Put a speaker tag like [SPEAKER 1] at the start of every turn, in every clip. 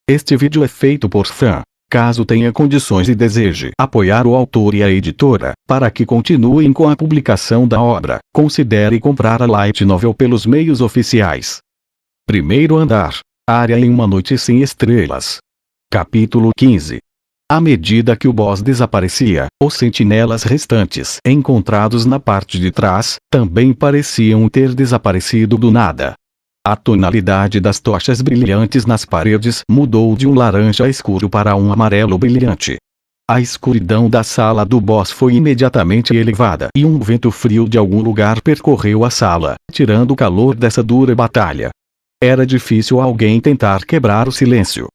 [SPEAKER 1] Este vídeo é feito por fã. Caso tenha condições e deseje apoiar o autor e a editora, para que continuem com a publicação da obra, considere comprar a Light Novel pelos meios oficiais. Primeiro andar. Área em uma noite sem estrelas. Capítulo 15. À medida que o boss desaparecia, os sentinelas restantes encontrados na parte de trás, também pareciam ter desaparecido do nada. A tonalidade das tochas brilhantes nas paredes mudou de um laranja escuro para um amarelo brilhante. A escuridão da sala do boss foi imediatamente elevada e um vento frio de algum lugar percorreu a sala, tirando o calor dessa dura batalha. Era difícil alguém tentar quebrar o silêncio.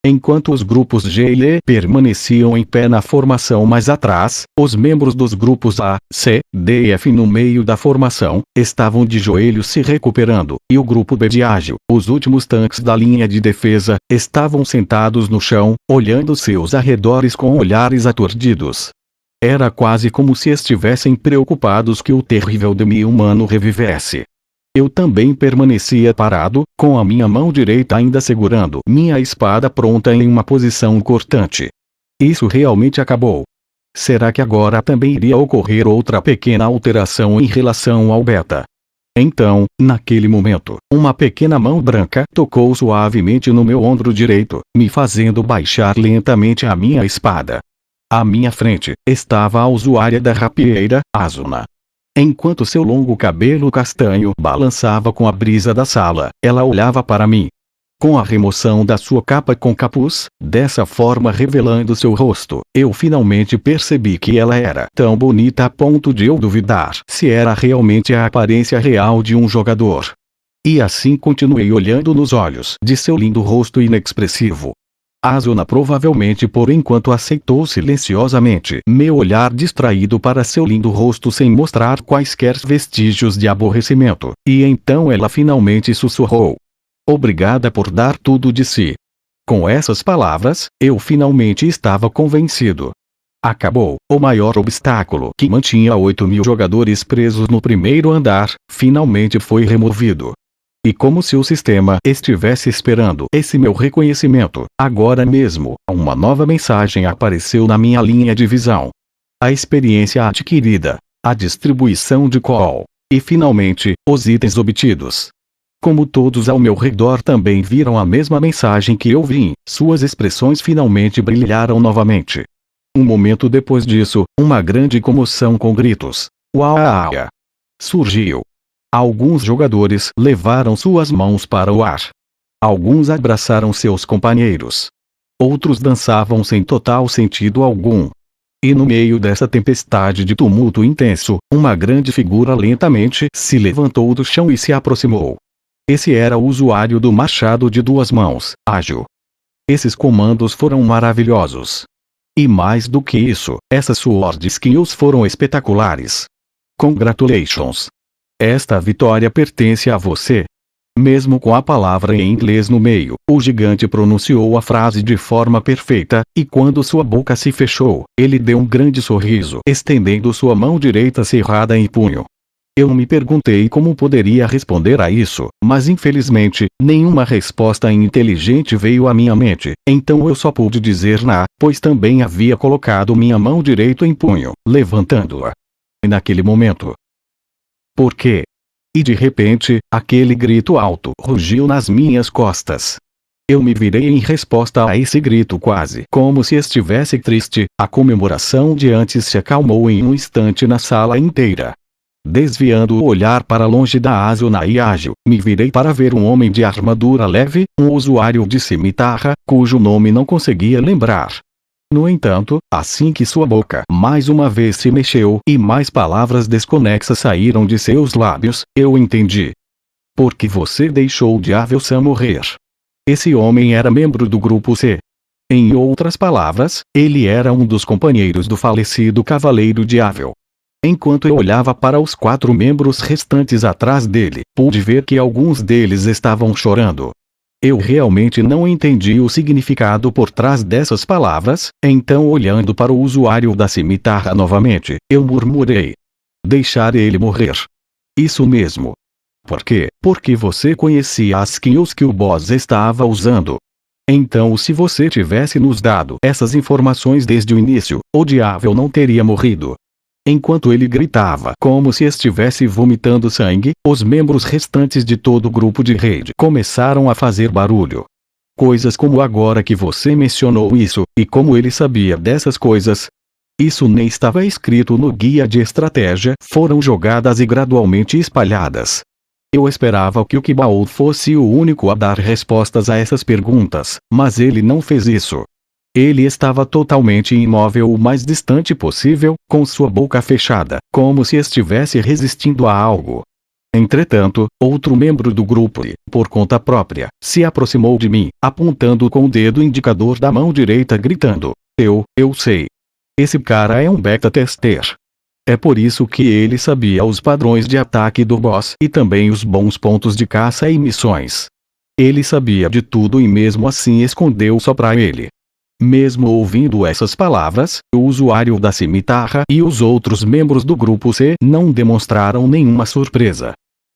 [SPEAKER 1] Enquanto os grupos G e E permaneciam em pé na formação mais atrás, os membros dos grupos A, C, D e F no meio da formação, estavam de joelhos se recuperando, e o grupo B de ágil, os últimos tanques da linha de defesa, estavam sentados no chão, olhando seus arredores com olhares aturdidos. Era quase como se estivessem preocupados que o terrível demi-humano revivesse. Eu também permanecia parado, com a minha mão direita ainda segurando minha espada pronta em uma posição cortante. Isso realmente acabou. Será que agora também iria ocorrer outra pequena alteração em relação ao beta? Então, naquele momento, uma pequena mão branca tocou suavemente no meu ombro direito, me fazendo baixar lentamente a minha espada. À minha frente, estava a usuária da rapieira, Asuna. Enquanto seu longo cabelo castanho balançava com a brisa da sala, ela olhava para mim. Com a remoção da sua capa com capuz, dessa forma revelando seu rosto, eu finalmente percebi que ela era tão bonita a ponto de eu duvidar se era realmente a aparência real de um jogador. E assim continuei olhando nos olhos de seu lindo rosto inexpressivo. Asuna provavelmente por enquanto aceitou silenciosamente meu olhar distraído para seu lindo rosto sem mostrar quaisquer vestígios de aborrecimento, e então ela finalmente sussurrou: "Obrigada por dar tudo de si." Com essas palavras, eu finalmente estava convencido. Acabou. O maior obstáculo que mantinha 8.000 jogadores presos no primeiro andar, finalmente foi removido. E como se o sistema estivesse esperando esse meu reconhecimento, agora mesmo, uma nova mensagem apareceu na minha linha de visão. A experiência adquirida, a distribuição de call, e finalmente, os itens obtidos. Como todos ao meu redor também viram a mesma mensagem que eu vi, suas expressões finalmente brilharam novamente. Um momento depois disso, uma grande comoção com gritos "Uau!" surgiu. Alguns jogadores levaram suas mãos para o ar. Alguns abraçaram seus companheiros. Outros dançavam sem total sentido algum. E no meio dessa tempestade de tumulto intenso, uma grande figura lentamente se levantou do chão e se aproximou. Esse era o usuário do machado de duas mãos, ágil. Esses comandos foram maravilhosos. E mais do que isso, essas sword skills foram espetaculares. Congratulations! Esta vitória pertence a você. Mesmo com a palavra em inglês no meio, o gigante pronunciou a frase de forma perfeita, e quando sua boca se fechou, ele deu um grande sorriso, estendendo sua mão direita cerrada em punho. Eu me perguntei como poderia responder a isso, mas infelizmente, nenhuma resposta inteligente veio à minha mente, então eu só pude dizer pois também havia colocado minha mão direita em punho, levantando-a. E naquele momento, "Por quê?" E de repente, aquele grito alto rugiu nas minhas costas. Eu me virei em resposta a esse grito quase como se estivesse triste. A comemoração de antes se acalmou em um instante na sala inteira. Desviando o olhar para longe da Asuna e ágil, me virei para ver um homem de armadura leve, um usuário de cimitarra, cujo nome não conseguia lembrar. No entanto, assim que sua boca mais uma vez se mexeu e mais palavras desconexas saíram de seus lábios, eu entendi. "Por que você deixou Diavel-san morrer?" Esse homem era membro do grupo C. Em outras palavras, ele era um dos companheiros do falecido Cavaleiro Diavel. Enquanto eu olhava para os 4 membros restantes atrás dele, pude ver que alguns deles estavam chorando. Eu realmente não entendi o significado por trás dessas palavras, então olhando para o usuário da cimitarra novamente, eu murmurei: "Deixar ele morrer." Isso mesmo. Por quê? Porque você conhecia as skills que o boss estava usando. Então, se você tivesse nos dado essas informações desde o início, o diabo não teria morrido. Enquanto ele gritava como se estivesse vomitando sangue, os membros restantes de todo o grupo de rede começaram a fazer barulho. Coisas como agora que você mencionou isso, e como ele sabia dessas coisas. Isso nem estava escrito no guia de estratégia, foram jogadas e gradualmente espalhadas. Eu esperava que o Kibaou fosse o único a dar respostas a essas perguntas, mas ele não fez isso. Ele estava totalmente imóvel o mais distante possível, com sua boca fechada, como se estivesse resistindo a algo. Entretanto, outro membro do grupo, por conta própria, se aproximou de mim, apontando com o dedo indicador da mão direita gritando: Eu sei. Esse cara é um beta-tester. É por isso que ele sabia os padrões de ataque do boss e também os bons pontos de caça e missões. Ele sabia de tudo e mesmo assim escondeu só pra ele. Mesmo ouvindo essas palavras, o usuário da cimitarra e os outros membros do grupo C não demonstraram nenhuma surpresa.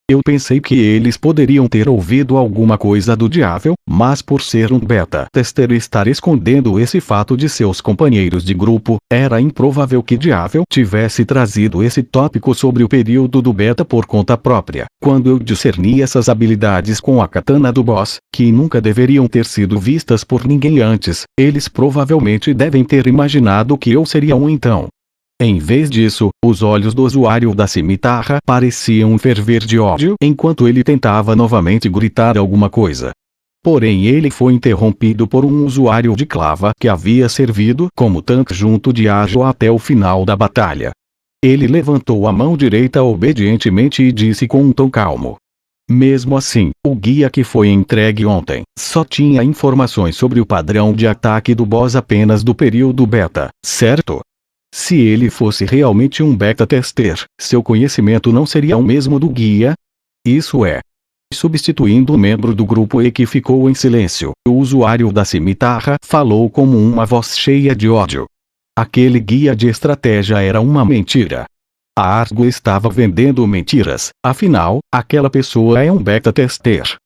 [SPEAKER 1] Eu pensei que eles poderiam ter ouvido alguma coisa do diabo, mas por ser um beta-tester e estar escondendo esse fato de seus companheiros de grupo, era improvável que diabo tivesse trazido esse tópico sobre o período do beta por conta própria. Quando eu discerni essas habilidades com a katana do boss, que nunca deveriam ter sido vistas por ninguém antes, eles provavelmente devem ter imaginado que eu seria um então. Em vez disso, os olhos do usuário da cimitarra pareciam ferver de ódio enquanto ele tentava novamente gritar alguma coisa. Porém ele foi interrompido por um usuário de clava que havia servido como tanque junto de Ajo até o final da batalha. Ele levantou a mão direita obedientemente e disse com um tom calmo: mesmo assim, o guia que foi entregue ontem só tinha informações sobre o padrão de ataque do boss apenas do período beta, certo? Se ele fosse realmente um beta-tester, seu conhecimento não seria o mesmo do guia? Isso é. Substituindo o membro do grupo E que ficou em silêncio, o usuário da cimitarra falou como uma voz cheia de ódio. Aquele guia de estratégia era uma mentira. A Argo estava vendendo mentiras, afinal, aquela pessoa é um beta-tester.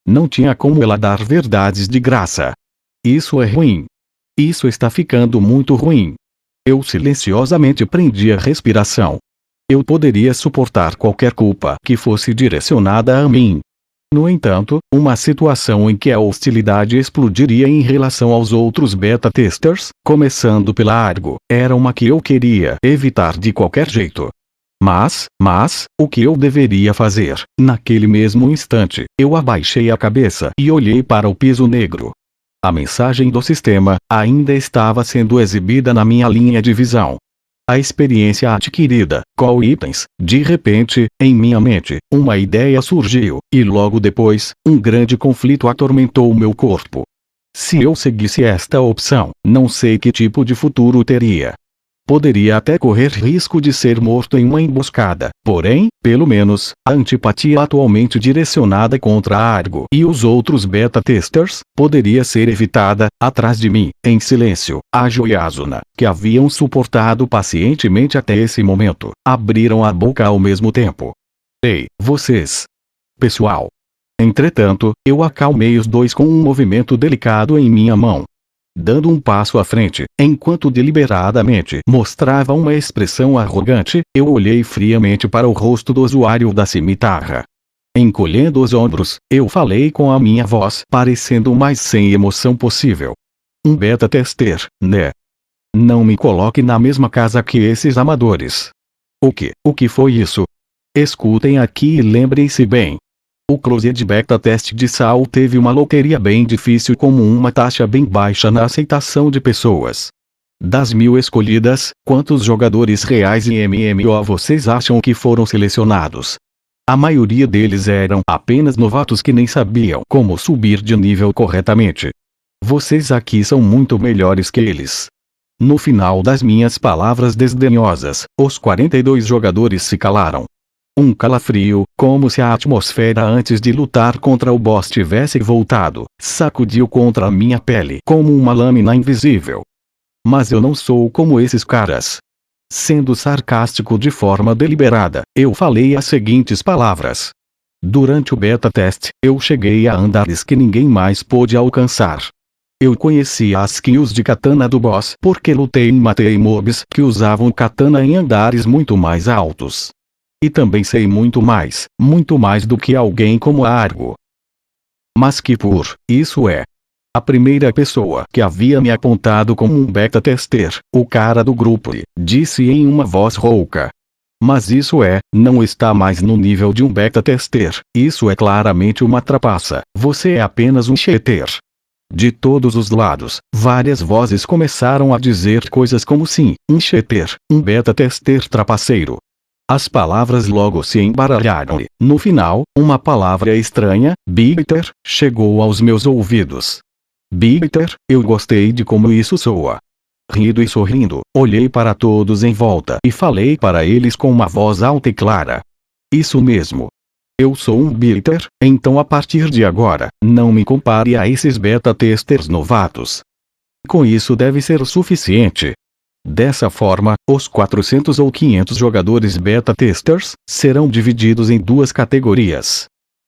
[SPEAKER 1] Não tinha como ela dar verdades de graça. Isso é ruim. Isso está ficando muito ruim. Eu silenciosamente prendi a respiração. Eu poderia suportar qualquer culpa que fosse direcionada a mim. No entanto, uma situação em que a hostilidade explodiria em relação aos outros beta-testers, começando pela Argo, era uma que eu queria evitar de qualquer jeito. Mas, o que eu deveria fazer? Naquele mesmo instante, eu abaixei a cabeça e olhei para o piso negro. A mensagem do sistema ainda estava sendo exibida na minha linha de visão. A experiência adquirida, qual itens, de repente, em minha mente, uma ideia surgiu, e logo depois, um grande conflito atormentou meu corpo. Se eu seguisse esta opção, não sei que tipo de futuro teria. Poderia até correr risco de ser morto em uma emboscada, porém, pelo menos, a antipatia atualmente direcionada contra a Argo e os outros beta-testers, poderia ser evitada, atrás de mim, em silêncio. Ajo e Asuna, que haviam suportado pacientemente até esse momento, abriram a boca ao mesmo tempo. Ei, vocês! Pessoal! Entretanto, eu acalmei os dois com um movimento delicado em minha mão. Dando um passo à frente, enquanto deliberadamente mostrava uma expressão arrogante, eu olhei friamente para o rosto do usuário da cimitarra. Encolhendo os ombros, eu falei com a minha voz parecendo o mais sem emoção possível. Um beta-tester, né? Não me coloque na mesma casa que esses amadores. O que foi isso? Escutem aqui e lembrem-se bem. O Closed Beta Test de Saul teve uma loteria bem difícil como uma taxa bem baixa na aceitação de pessoas. Das 1000 escolhidas, quantos jogadores reais em MMO vocês acham que foram selecionados? A maioria deles eram apenas novatos que nem sabiam como subir de nível corretamente. Vocês aqui são muito melhores que eles. No final das minhas palavras desdenhosas, os 42 jogadores se calaram. Um calafrio, como se a atmosfera antes de lutar contra o boss tivesse voltado, sacudiu contra a minha pele como uma lâmina invisível. Mas eu não sou como esses caras. Sendo sarcástico de forma deliberada, eu falei as seguintes palavras. Durante o beta teste, eu cheguei a andares que ninguém mais pôde alcançar. Eu conhecia as skills de katana do boss porque lutei e matei mobs que usavam katana em andares muito mais altos. E também sei muito mais do que alguém como Argo. Mas que por isso é. A primeira pessoa que havia me apontado como um beta-tester, o cara do grupo, disse em uma voz rouca. Mas isso não está mais no nível de um beta-tester, isso é claramente uma trapaça, você é apenas um cheater. De todos os lados, várias vozes começaram a dizer coisas como sim, um cheater, um beta-tester trapaceiro. As palavras logo se embaralharam e, no final, uma palavra estranha, bitter, chegou aos meus ouvidos. Bitter, eu gostei de como isso soa. Rindo e sorrindo, olhei para todos em volta e falei para eles com uma voz alta e clara. Isso mesmo. Eu sou um bitter, então a partir de agora, não me compare a esses beta-testers novatos. Com isso deve ser o suficiente. Dessa forma, os 400 ou 500 jogadores beta-testers serão divididos em duas categorias.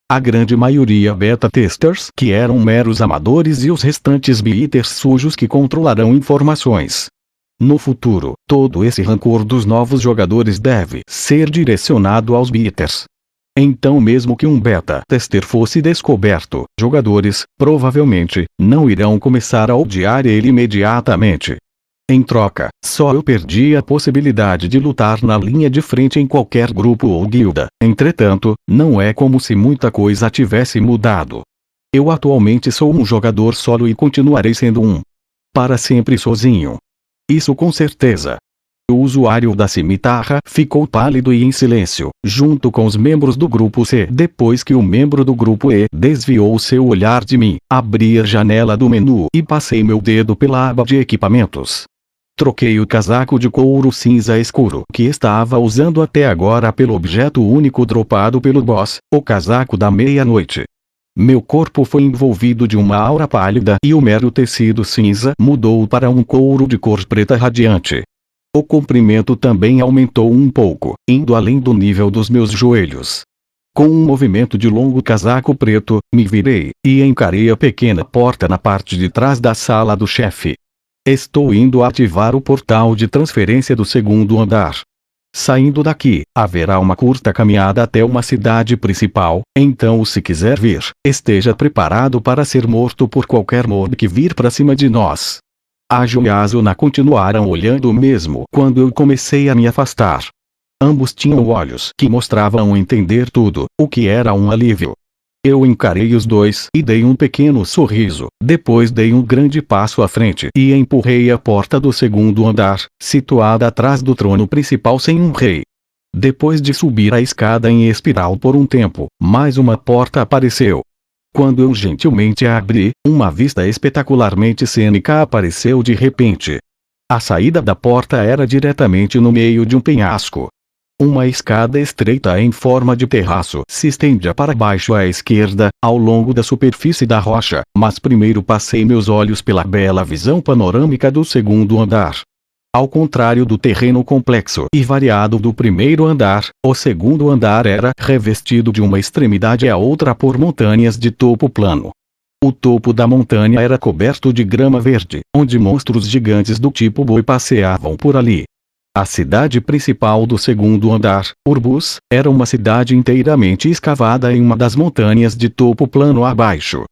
[SPEAKER 1] A grande maioria beta-testers que eram meros amadores e os restantes bitters sujos que controlarão informações. No futuro, todo esse rancor dos novos jogadores deve ser direcionado aos bitters. Então mesmo que um beta-tester fosse descoberto, jogadores, provavelmente, não irão começar a odiar ele imediatamente. Em troca, só eu perdi a possibilidade de lutar na linha de frente em qualquer grupo ou guilda. Entretanto, não é como se muita coisa tivesse mudado. Eu atualmente sou um jogador solo e continuarei sendo um. Para sempre sozinho. Isso com certeza. O usuário da cimitarra ficou pálido e em silêncio, junto com os membros do grupo C. Depois que o membro do grupo E desviou seu olhar de mim, abri a janela do menu e passei meu dedo pela aba de equipamentos. Troquei o casaco de couro cinza escuro que estava usando até agora pelo objeto único dropado pelo boss, o casaco da meia-noite. Meu corpo foi envolvido de uma aura pálida e o mero tecido cinza mudou para um couro de cor preta radiante. O comprimento também aumentou um pouco, indo além do nível dos meus joelhos. Com um movimento de longo casaco preto, me virei e encarei a pequena porta na parte de trás da sala do chefe. Estou indo ativar o portal de transferência do segundo andar. Saindo daqui, haverá uma curta caminhada até uma cidade principal, então se quiser vir, esteja preparado para ser morto por qualquer mob que vir para cima de nós. Ajo e Asuna continuaram olhando mesmo quando eu comecei a me afastar. Ambos tinham olhos que mostravam entender tudo, o que era um alívio. Eu encarei os dois e dei um pequeno sorriso, depois dei um grande passo à frente e empurrei a porta do segundo andar, situada atrás do trono principal sem um rei. Depois de subir a escada em espiral por um tempo, mais uma porta apareceu. Quando eu gentilmente a abri, uma vista espetacularmente cênica apareceu de repente. A saída da porta era diretamente no meio de um penhasco. Uma escada estreita em forma de terraço se estendia para baixo à esquerda, ao longo da superfície da rocha, mas primeiro passei meus olhos pela bela visão panorâmica do segundo andar. Ao contrário do terreno complexo e variado do primeiro andar, o segundo andar era revestido de uma extremidade à outra por montanhas de topo plano. O topo da montanha era coberto de grama verde, onde monstros gigantes do tipo boi passeavam por ali. A cidade principal do segundo andar, Urbus, era uma cidade inteiramente escavada em uma das montanhas de topo plano abaixo.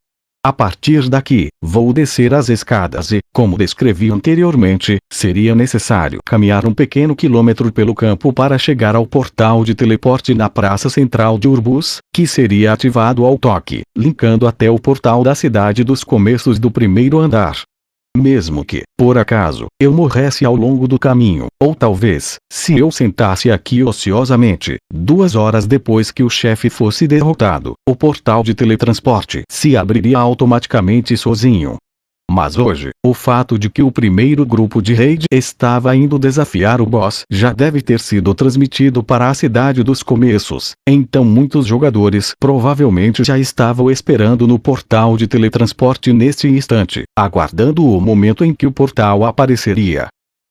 [SPEAKER 1] A partir daqui, vou descer as escadas e, como descrevi anteriormente, seria necessário caminhar um pequeno quilômetro pelo campo para chegar ao portal de teleporte na praça central de Urbus, que seria ativado ao toque, linkando até o portal da cidade dos começos do primeiro andar. Mesmo que, por acaso, eu morresse ao longo do caminho, ou talvez, se eu sentasse aqui ociosamente, 2 horas depois que o chefe fosse derrotado, o portal de teletransporte se abriria automaticamente sozinho. Mas hoje, o fato de que o primeiro grupo de raid estava indo desafiar o boss já deve ter sido transmitido para a cidade dos começos, então muitos jogadores provavelmente já estavam esperando no portal de teletransporte neste instante, aguardando o momento em que o portal apareceria.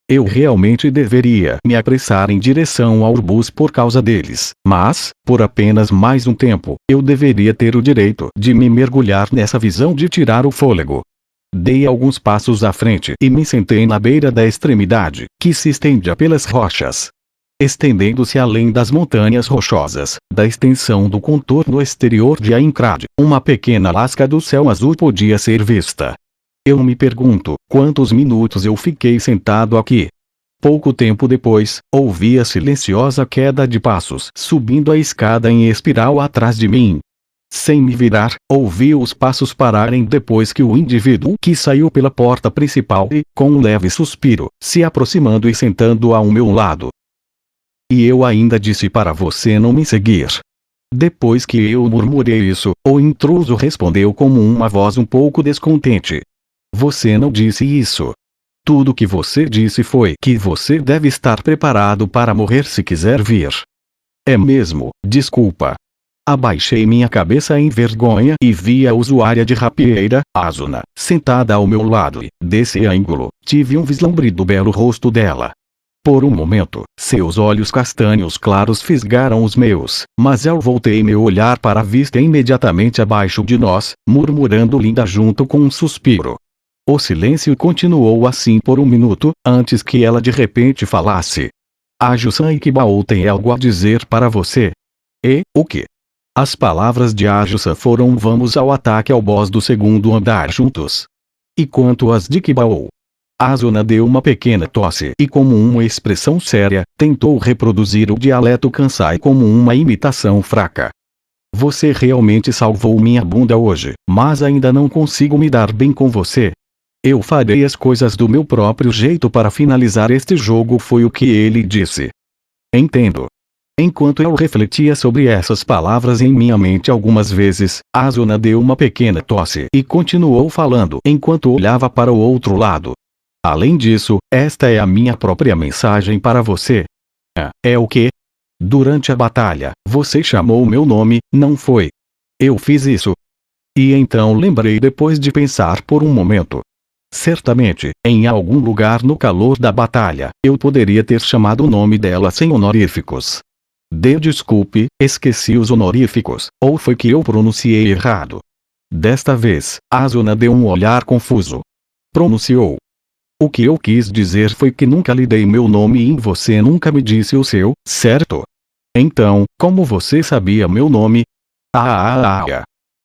[SPEAKER 1] Eu realmente deveria me apressar em direção ao Urbus por causa deles, mas, por apenas mais um tempo, eu deveria ter o direito de me mergulhar nessa visão de tirar o fôlego. Dei alguns passos à frente e me sentei na beira da extremidade, que se estendia pelas rochas. Estendendo-se além das montanhas rochosas, da extensão do contorno exterior de Aincrad, uma pequena lasca do céu azul podia ser vista. Eu me pergunto, quantos minutos eu fiquei sentado aqui? Pouco tempo depois, ouvi a silenciosa queda de passos subindo a escada em espiral atrás de mim. Sem me virar, ouvi os passos pararem depois que o indivíduo que saiu pela porta principal e, com um leve suspiro, se aproximando e sentando ao meu lado. E eu ainda disse para você não me seguir. Depois que eu murmurei isso, o intruso respondeu com uma voz um pouco descontente. Você não disse isso. Tudo que você disse foi que você deve estar preparado para morrer se quiser vir. É mesmo, desculpa. Abaixei minha cabeça em vergonha e vi a usuária de rapieira, Asuna, sentada ao meu lado e, desse ângulo, tive um vislumbre do belo rosto dela. Por um momento, seus olhos castanhos claros fisgaram os meus, mas eu voltei meu olhar para a vista imediatamente abaixo de nós, murmurando linda junto com um suspiro. O silêncio continuou assim por um minuto, antes que ela de repente falasse. Aju-san Ikibao tem algo a dizer para você. E, o que? As palavras de Aju-san foram vamos ao ataque ao boss do segundo andar juntos. E quanto às de Ikibao? Asuna deu uma pequena tosse e como uma expressão séria, tentou reproduzir o dialeto Kansai como uma imitação fraca. Você realmente salvou minha bunda hoje, mas ainda não consigo me dar bem com você. Eu farei as coisas do meu próprio jeito para finalizar este jogo, foi o que ele disse. Entendo. Enquanto eu refletia sobre essas palavras em minha mente algumas vezes, Asuna deu uma pequena tosse e continuou falando enquanto olhava para o outro lado. Além disso, esta é a minha própria mensagem para você. É o quê? Durante a batalha, você chamou meu nome, não foi? Eu fiz isso. E então lembrei depois de pensar por um momento. Certamente, em algum lugar no calor da batalha, eu poderia ter chamado o nome dela sem honoríficos. Desculpe, esqueci os honoríficos, ou foi que eu pronunciei errado? Desta vez, Asuna deu um olhar confuso. Pronunciou. O que eu quis dizer foi que nunca lhe dei meu nome e você nunca me disse o seu, certo? Então, como você sabia meu nome?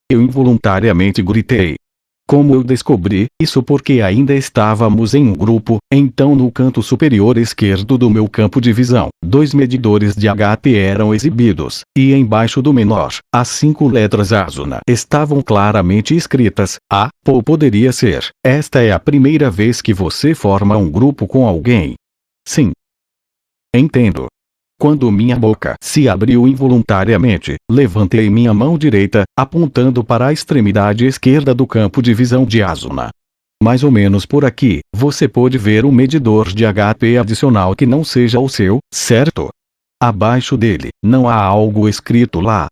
[SPEAKER 1] Eu involuntariamente gritei. Como eu descobri isso porque ainda estávamos em um grupo, então no canto superior esquerdo do meu campo de visão, 2 medidores de HT eram exibidos, e embaixo do menor, as 5 letras Asuna estavam claramente escritas. Poderia ser, esta é a primeira vez que você forma um grupo com alguém. Sim. Entendo. Quando minha boca se abriu involuntariamente, levantei minha mão direita, apontando para a extremidade esquerda do campo de visão de Asuna. Mais ou menos por aqui, você pode ver um medidor de HP adicional que não seja o seu, certo? Abaixo dele, não há algo escrito lá.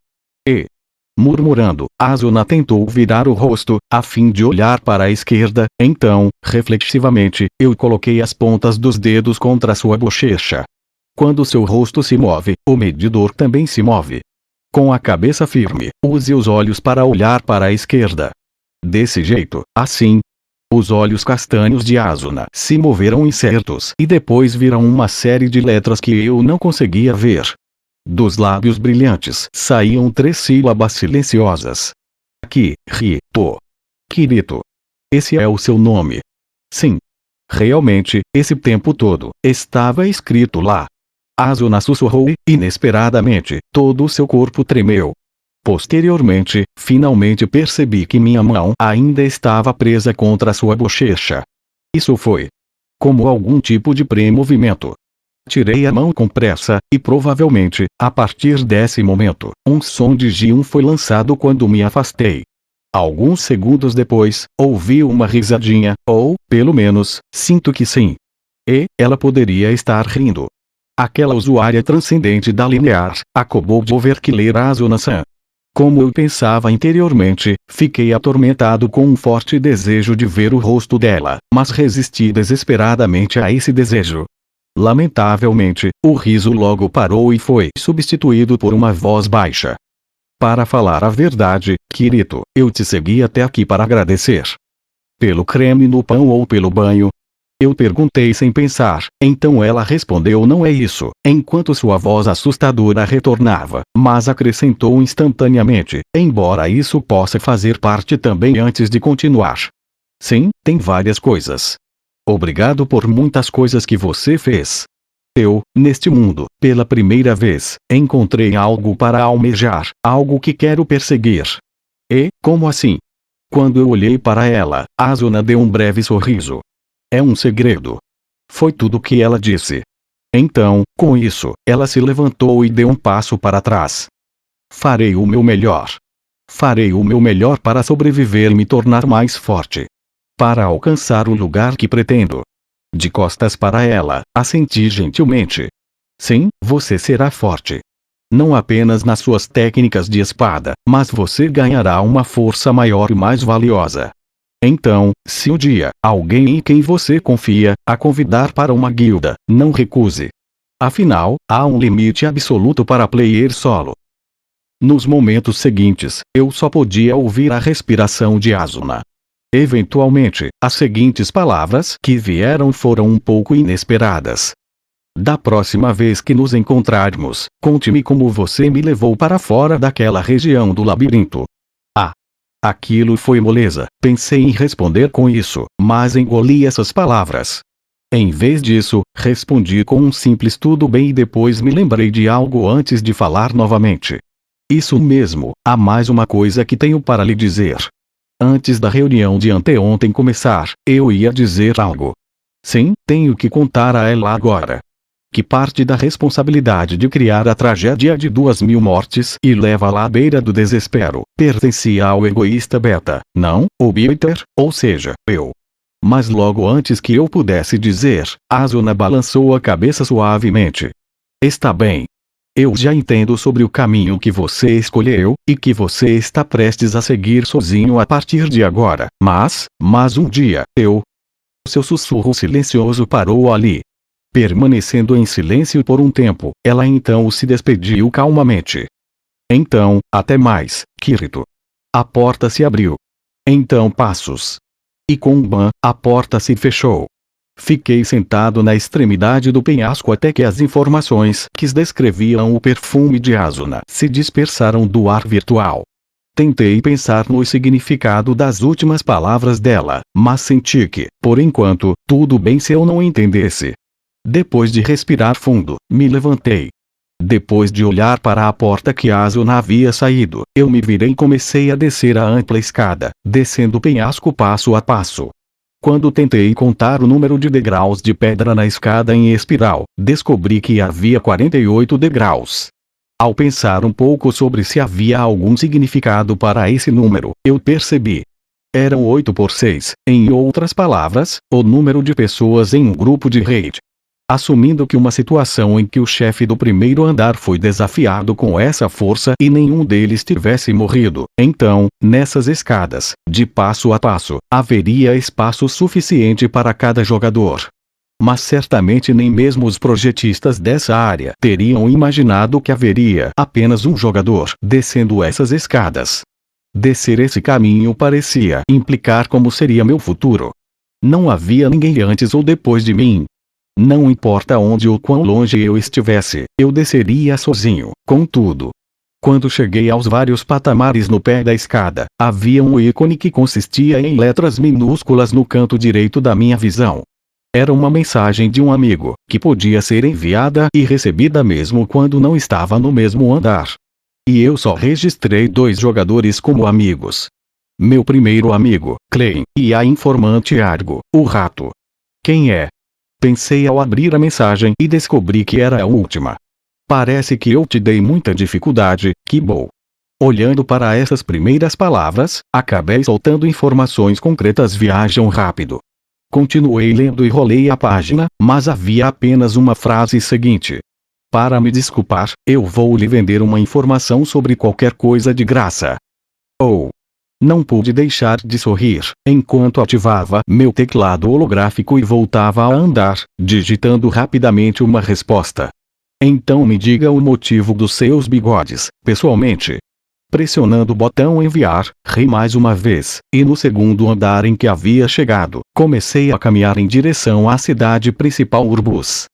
[SPEAKER 1] Murmurando, Asuna tentou virar o rosto, a fim de olhar para a esquerda, então, reflexivamente, eu coloquei as pontas dos dedos contra sua bochecha. Quando seu rosto se move, o medidor também se move. Com a cabeça firme, use os olhos para olhar para a esquerda. Desse jeito, assim. Os olhos castanhos de Asuna se moveram incertos e depois viram uma série de letras que eu não conseguia ver. Dos lábios brilhantes saíam 3 sílabas silenciosas. Kirito. Esse é o seu nome. Sim. Realmente, esse tempo todo, estava escrito lá. Asuna sussurrou e, inesperadamente, todo o seu corpo tremeu. Posteriormente, finalmente percebi que minha mão ainda estava presa contra sua bochecha. Isso foi como algum tipo de pré-movimento. Tirei a mão com pressa, e provavelmente, a partir desse momento, um som de G1 foi lançado quando me afastei. Alguns segundos depois, ouvi uma risadinha, ou, pelo menos, sinto que sim. E, ela poderia estar rindo. Aquela usuária transcendente da linear, acabou de overkiller Asuna-san. Como eu pensava interiormente, fiquei atormentado com um forte desejo de ver o rosto dela, mas resisti desesperadamente a esse desejo. Lamentavelmente, o riso logo parou e foi substituído por uma voz baixa. Para falar a verdade, Kirito, eu te segui até aqui para agradecer. Pelo creme no pão ou pelo banho? Eu perguntei sem pensar, então ela respondeu: não é isso, enquanto sua voz assustadora retornava, mas acrescentou instantaneamente, embora isso possa fazer parte também antes de continuar. Sim, tem várias coisas. Obrigado por muitas coisas que você fez. Eu, neste mundo, pela primeira vez, encontrei algo para almejar, algo que quero perseguir. E, como assim? Quando eu olhei para ela, Asuna deu um breve sorriso. É um segredo. Foi tudo o que ela disse. Então, com isso, ela se levantou e deu um passo para trás. Farei o meu melhor. Farei o meu melhor para sobreviver e me tornar mais forte. Para alcançar o lugar que pretendo. De costas para ela, assenti gentilmente. Sim, você será forte. Não apenas nas suas técnicas de espada, mas você ganhará uma força maior e mais valiosa. Então, se um dia, alguém em quem você confia, a convidar para uma guilda, não recuse. Afinal, há um limite absoluto para player solo. Nos momentos seguintes, eu só podia ouvir a respiração de Asuna. Eventualmente, as seguintes palavras que vieram foram um pouco inesperadas. Da próxima vez que nos encontrarmos, conte-me como você me levou para fora daquela região do labirinto. Aquilo foi moleza, pensei em responder com isso, mas engoli essas palavras. Em vez disso, respondi com um simples tudo bem e depois me lembrei de algo antes de falar novamente. Isso mesmo, há mais uma coisa que tenho para lhe dizer. Antes da reunião de anteontem começar, eu ia dizer algo. Sim, tenho que contar a ela agora. Que parte da responsabilidade de criar a tragédia de 2000 mortes e leva-la à beira do desespero, pertencia ao egoísta Beta, não, o Bitter, ou seja, eu. Mas logo antes que eu pudesse dizer, Asuna balançou a cabeça suavemente. Está bem. Eu já entendo sobre o caminho que você escolheu, e que você está prestes a seguir sozinho a partir de agora, mas um dia, Seu sussurro silencioso parou ali. Permanecendo em silêncio por um tempo, ela então se despediu calmamente. Então, até mais, Kirito. A porta se abriu. Então passos. E com um ban, a porta se fechou. Fiquei sentado na extremidade do penhasco até que as informações que descreviam o perfume de Asuna se dispersaram do ar virtual. Tentei pensar no significado das últimas palavras dela, mas senti que, por enquanto, tudo bem se eu não entendesse. Depois de respirar fundo, me levantei. Depois de olhar para a porta que Asuna havia saído, eu me virei e comecei a descer a ampla escada, descendo o penhasco passo a passo. Quando tentei contar o número de degraus de pedra na escada em espiral, descobri que havia 48 degraus. Ao pensar um pouco sobre se havia algum significado para esse número, eu percebi. Eram 8 por 6, em outras palavras, o número de pessoas em um grupo de raid. Assumindo que uma situação em que o chefe do primeiro andar foi desafiado com essa força e nenhum deles tivesse morrido, então, nessas escadas, de passo a passo, haveria espaço suficiente para cada jogador. Mas certamente nem mesmo os projetistas dessa área teriam imaginado que haveria apenas um jogador descendo essas escadas. Descer esse caminho parecia implicar como seria meu futuro. Não havia ninguém antes ou depois de mim. Não importa onde ou quão longe eu estivesse, eu desceria sozinho. Contudo, quando cheguei aos vários patamares no pé da escada, havia um ícone que consistia em letras minúsculas no canto direito da minha visão. Era uma mensagem de um amigo, que podia ser enviada e recebida mesmo quando não estava no mesmo andar. E eu só registrei 2 jogadores como amigos. Meu primeiro amigo, Klein, e a informante Argo, o rato. Quem é? Pensei ao abrir a mensagem e descobri que era a última. Parece que eu te dei muita dificuldade, Kibo. Olhando para essas primeiras palavras, acabei soltando informações concretas. Viajam rápido. Continuei lendo e rolei a página, mas havia apenas uma frase seguinte. Para me desculpar, eu vou lhe vender uma informação sobre qualquer coisa de graça. Não pude deixar de sorrir, enquanto ativava meu teclado holográfico e voltava a andar, digitando rapidamente uma resposta. Então me diga o motivo dos seus bigodes, pessoalmente. Pressionando o botão enviar, ri mais uma vez, e no segundo andar em que havia chegado, comecei a caminhar em direção à cidade principal Urbus.